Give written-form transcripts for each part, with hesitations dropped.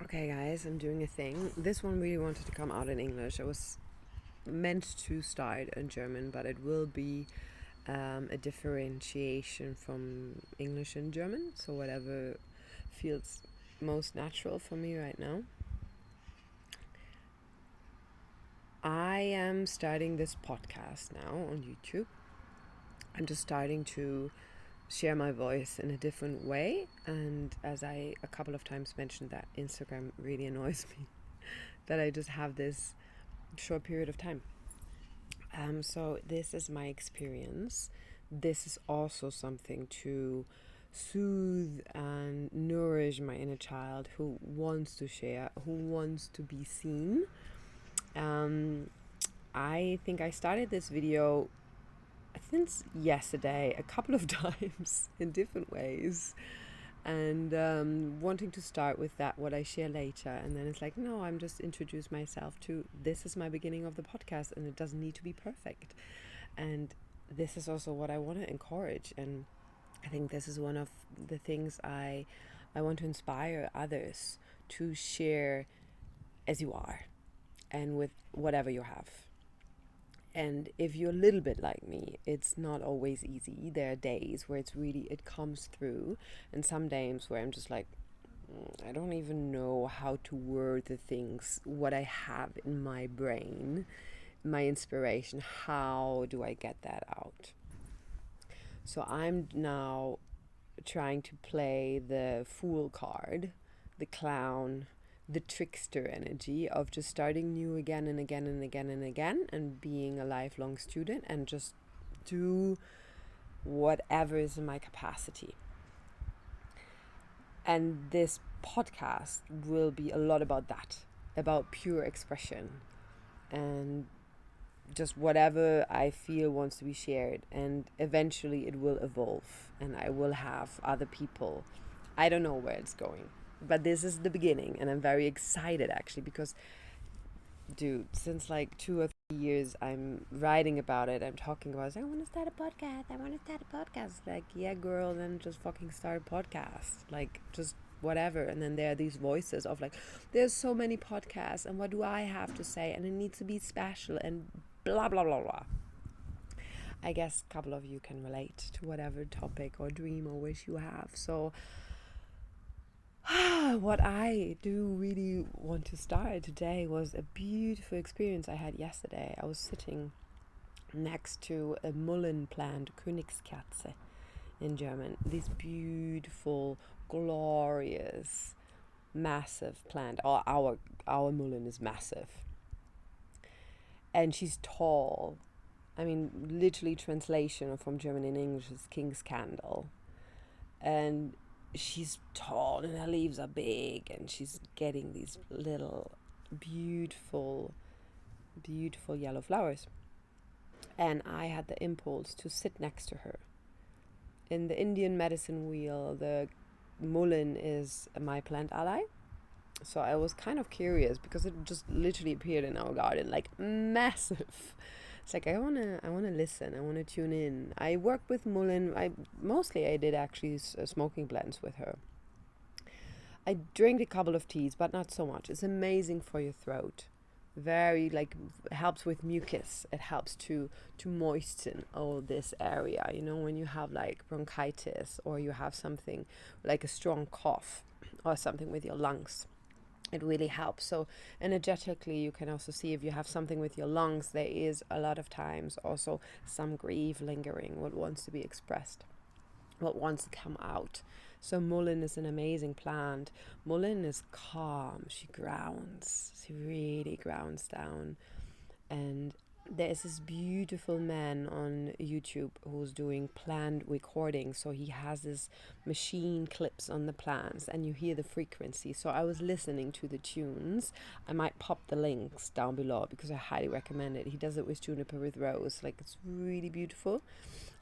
Okay, guys, I'm doing a thing. This one really wanted to come out in English. I was meant to start in German, but it will be a differentiation from English and German. So, whatever feels most natural for me right now. I am starting this podcast now on YouTube. I'm just starting to share my voice in a different way. And as I a couple of times mentioned, that Instagram really annoys me, that I just have this short period of time. So this is my experience. This is also something to soothe and nourish my inner child who wants to share, who wants to be seen. Um, I think I started this video since yesterday a couple of times in different ways, and wanting to start with that what I share later, and then it's like, no, I'm just introduce myself to this is my beginning of the podcast, and it doesn't need to be perfect. And this is also what I want to encourage, and I think this is one of the things I want to inspire others to share as you are and with whatever you have. And if you're a little bit like me, it's not always easy. There are days where it comes through, and some days where I'm just like, I don't even know how to word the things, what I have in my brain, my inspiration. How do I get that out? So I'm now trying to play the fool card, the clown, the trickster energy of just starting new again and again and again and again, and being a lifelong student and just do whatever is in my capacity. And this podcast will be a lot about that, about pure expression and just whatever I feel wants to be shared. And eventually it will evolve and I will have other people. I don't know where it's going, but this is the beginning, and I'm very excited actually because, dude, since like 2 or 3 years I'm writing about it, I'm talking about it. I want to start a podcast. I want to start a podcast. Like, yeah, girl, then just fucking start a podcast. Like, just whatever. And then there are these voices of like, there's so many podcasts, and what do I have to say? And it needs to be special and blah blah blah blah. I guess a couple of you can relate to whatever topic or dream or wish you have. So what I do really want to start today was a beautiful experience I had yesterday. I was sitting next to a Mullein plant, Königskerze in German. This beautiful, glorious, massive plant. Our Mullein is massive, and she's tall. I mean, literally translation from German in English is King's Candle, and she's tall and her leaves are big, and she's getting these little beautiful yellow flowers. And I had the impulse to sit next to her. In the Indian medicine wheel, the mullein is my plant ally. So I was kind of curious because it just literally appeared in our garden, like massive. It's like I wanna listen. I wanna tune in. I work with mullein. I did actually smoking blends with her. I drink a couple of teas, but not so much. It's amazing for your throat. Very like helps with mucus. It helps to moisten all this area. You know, when you have like bronchitis or you have something like a strong cough or something with your lungs, it really helps. So energetically, you can also see if you have something with your lungs, there is a lot of times also some grief lingering, what wants to be expressed, what wants to come out. So mullein is an amazing plant. Mullein is calm. She grounds. She really grounds down. And there's this beautiful man on YouTube who's doing plant recording. So he has this machine clips on the plants and you hear the frequency. So I was listening to the tunes. I might pop the links down below because I highly recommend it. He does it with juniper with rose. Like, it's really beautiful.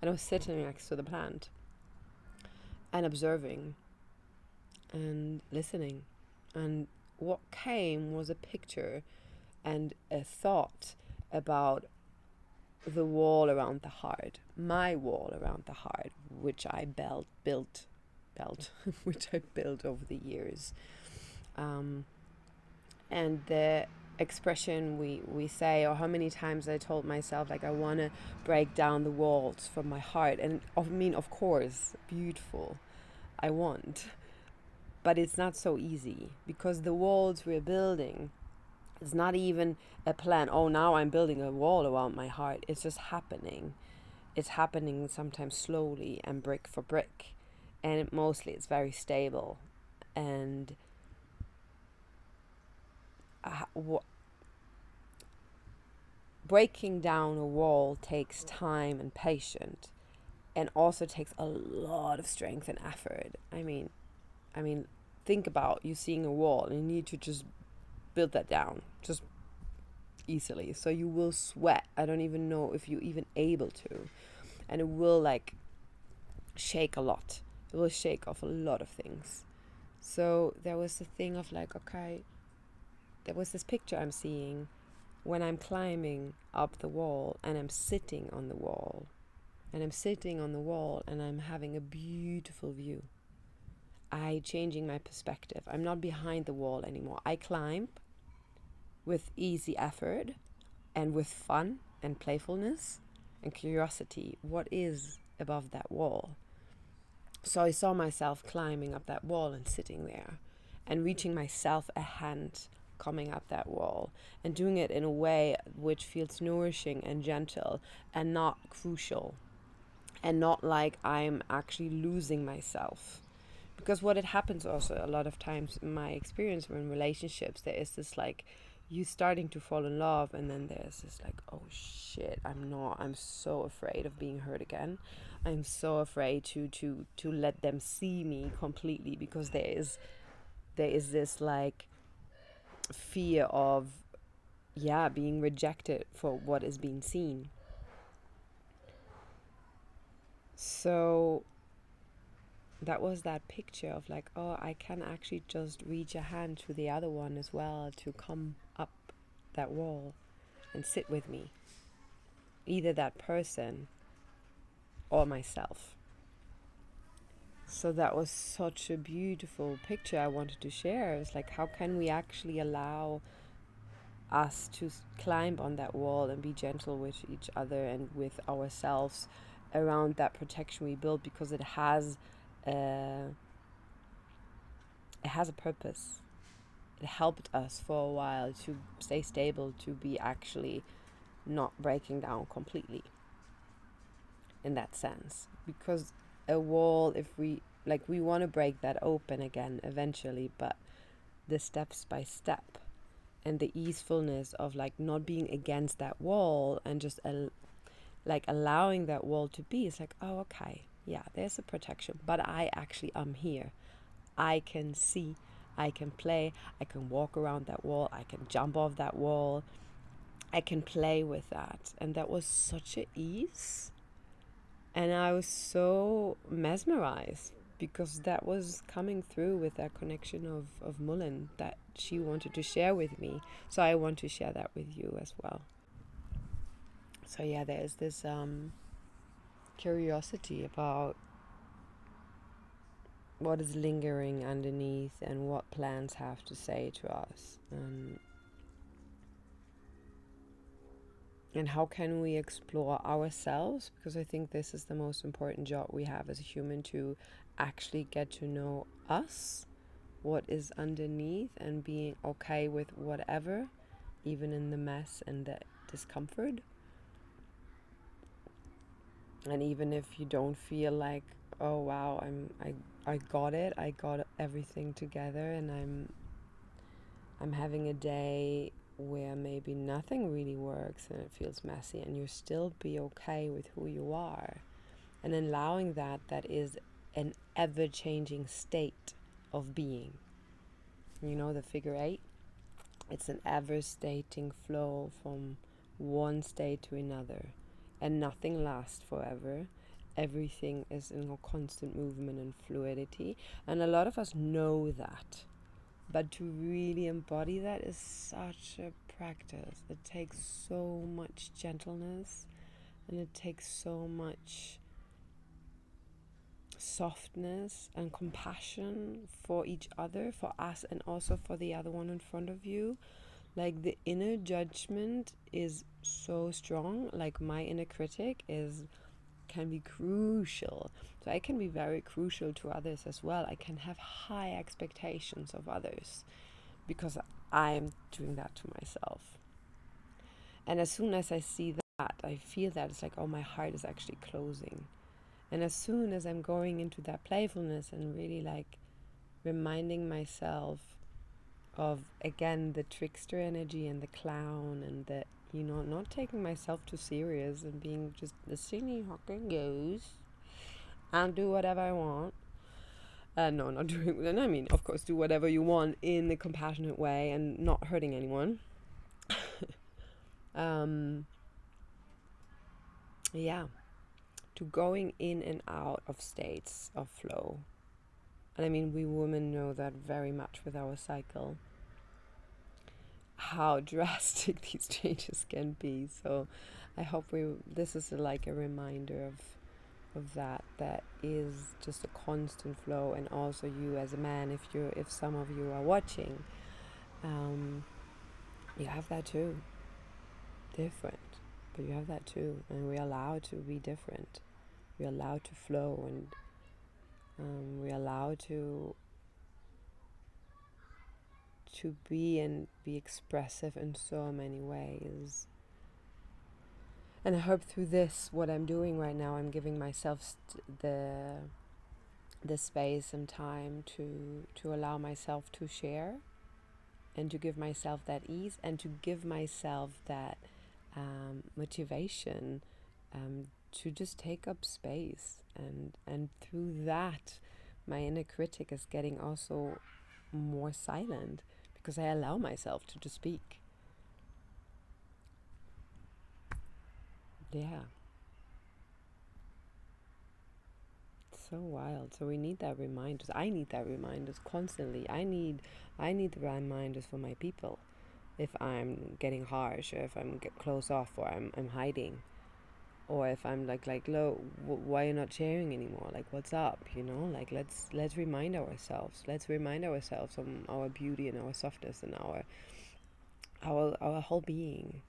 And I was sitting next to the plant and observing and listening. And what came was a picture and a thought about the wall around the heart, my wall around the heart, which I built, which I built over the years. And the expression we say, or how many times I told myself, like, I want to break down the walls from my heart. And I mean, of course, beautiful, I want. But it's not so easy, because the walls we're building, it's not even a plan. Oh, now I'm building a wall around my heart. It's just happening. It's happening sometimes slowly and brick for brick. And mostly it's very stable. And breaking down a wall takes time and patience, and also takes a lot of strength and effort. I mean, think about you seeing a wall and you need to just build that down just easily. So you will sweat. I don't even know if you're even able to. And it will like shake a lot. It will shake off a lot of things. So there was the thing of like, okay, there was this picture I'm seeing when I'm climbing up the wall and I'm sitting on the wall. And I'm sitting on the wall and I'm having a beautiful view. I changing my perspective. I'm not behind the wall anymore. I climb with easy effort and with fun and playfulness and curiosity. What is above that wall? So I saw myself climbing up that wall and sitting there and reaching myself a hand coming up that wall, and doing it in a way which feels nourishing and gentle and not crucial, and not like I'm actually losing myself. Because what it happens also a lot of times in my experience in relationships, there is this like, you starting to fall in love, and then there's this like, oh shit, I'm so afraid of being hurt again. I'm so afraid to let them see me completely, because there is this like fear of, yeah, being rejected for what is being seen. So that was that picture of like, oh, I can actually just reach a hand to the other one as well to come up that wall and sit with me, either that person or myself. So that was such a beautiful picture I wanted to share. It's like, how can we actually allow us to climb on that wall and be gentle with each other and with ourselves around that protection we built, because it has a purpose. It helped us for a while to stay stable, to be actually not breaking down completely in that sense. Because a wall, if we want to break that open again eventually, but the steps by step and the easefulness of like not being against that wall and just like allowing that wall to be, it's like, oh, okay, yeah, there's a protection, but I actually am here. I can see, I can play, I can walk around that wall, I can jump off that wall, I can play with that. And that was such an ease. And I was so mesmerized, because that was coming through with that connection of Mullein that she wanted to share with me. So I want to share that with you as well. So yeah, there's this curiosity about what is lingering underneath and what plants have to say to us, and how can we explore ourselves, because I think this is the most important job we have as a human, to actually get to know us, what is underneath, and being okay with whatever, even in the mess and the discomfort. And even if you don't feel like, oh wow, I got it, I got everything together, and I'm having a day where maybe nothing really works and it feels messy, and you still be okay with who you are, and allowing that is an ever-changing state of being. You know, the figure 8, it's an ever-stating flow from one state to another, and nothing lasts forever. Everything is in a constant movement and fluidity, and a lot of us know that. But to really embody that is such a practice. It takes so much gentleness, and it takes so much softness and compassion for each other, for us, and also for the other one in front of you. Like, the inner judgment is so strong. Like, my inner critic can be crucial. So I can be very crucial to others as well. I can have high expectations of others because I am doing that to myself. And as soon as I see that, I feel that, it's like, oh, my heart is actually closing. And as soon as I'm going into that playfulness and really like reminding myself of, again, the trickster energy and the clown and the, not taking myself too serious and being just the silly fucking goose and do whatever I want. No, not doing, and I mean, of course, do whatever you want in a compassionate way and not hurting anyone. Yeah, to going in and out of states of flow. And I mean, we women know that very much with our cycle, how drastic these changes can be. So I hope this is like a reminder of that is just a constant flow. And also, you as a man, if some of you are watching, you have that too. Different, but you have that too. And we're allowed to be different. We're allowed to flow, and we're allowed to be and be expressive in so many ways. And I hope through this, what I'm doing right now, I'm giving myself the space and time to allow myself to share, and to give myself that ease, and to give myself that motivation to just take up space. And through that, my inner critic is getting also more silent, because I allow myself to just speak. Yeah. So wild. So we need that reminders. I need that reminders constantly. I need the reminders for my people. If I'm getting harsh, or if I'm close off, or I'm hiding, or if I'm like low, why are you not sharing anymore? Like, what's up? Like, let's remind ourselves. Let's remind ourselves of our beauty and our softness and our whole being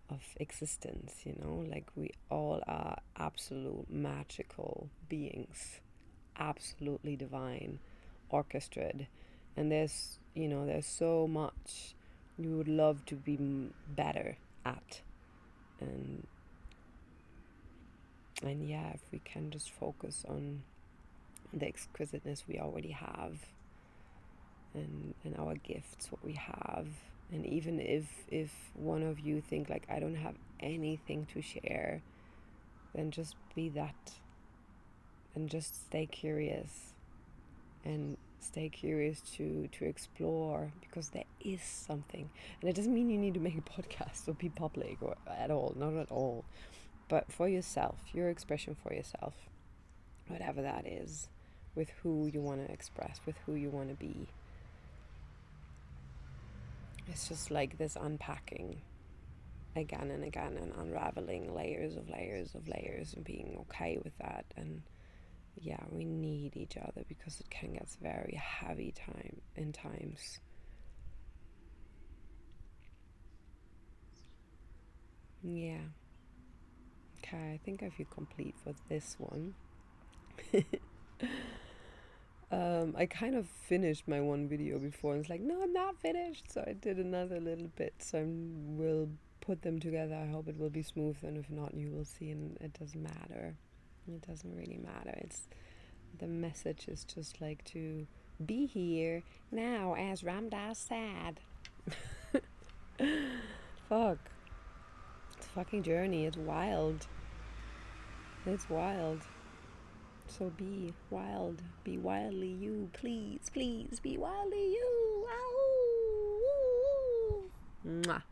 of existence. Like, we all are absolute magical beings, absolutely divine, orchestrated. And there's so much you would love to be better at. And yeah, if we can just focus on the exquisiteness we already have, and our gifts, what we have. And even if one of you think like, I don't have anything to share, then just be that, and just stay curious, and stay curious to explore, because there is something. And it doesn't mean you need to make a podcast or be public or at all, not at all, but for yourself, your expression for yourself, whatever that is, with who you want to express, with who you want to be. It's just like this unpacking again and again, and unraveling layers of layers of layers, and being okay with that. And yeah, we need each other, because it can get very heavy in times. Yeah. Okay, I think I feel complete for this one. I kind of finished my one video before, and it's like, no, I'm not finished. So I did another little bit. So I will put them together. I hope it will be smooth, and if not, you will see. And it doesn't matter. It doesn't really matter. The message is just like to be here now, as Ram Dass said. Fuck. It's a fucking journey. It's wild. It's wild. So be wild. Be wildly you. Please, please be wildly you. Ow. Mwah.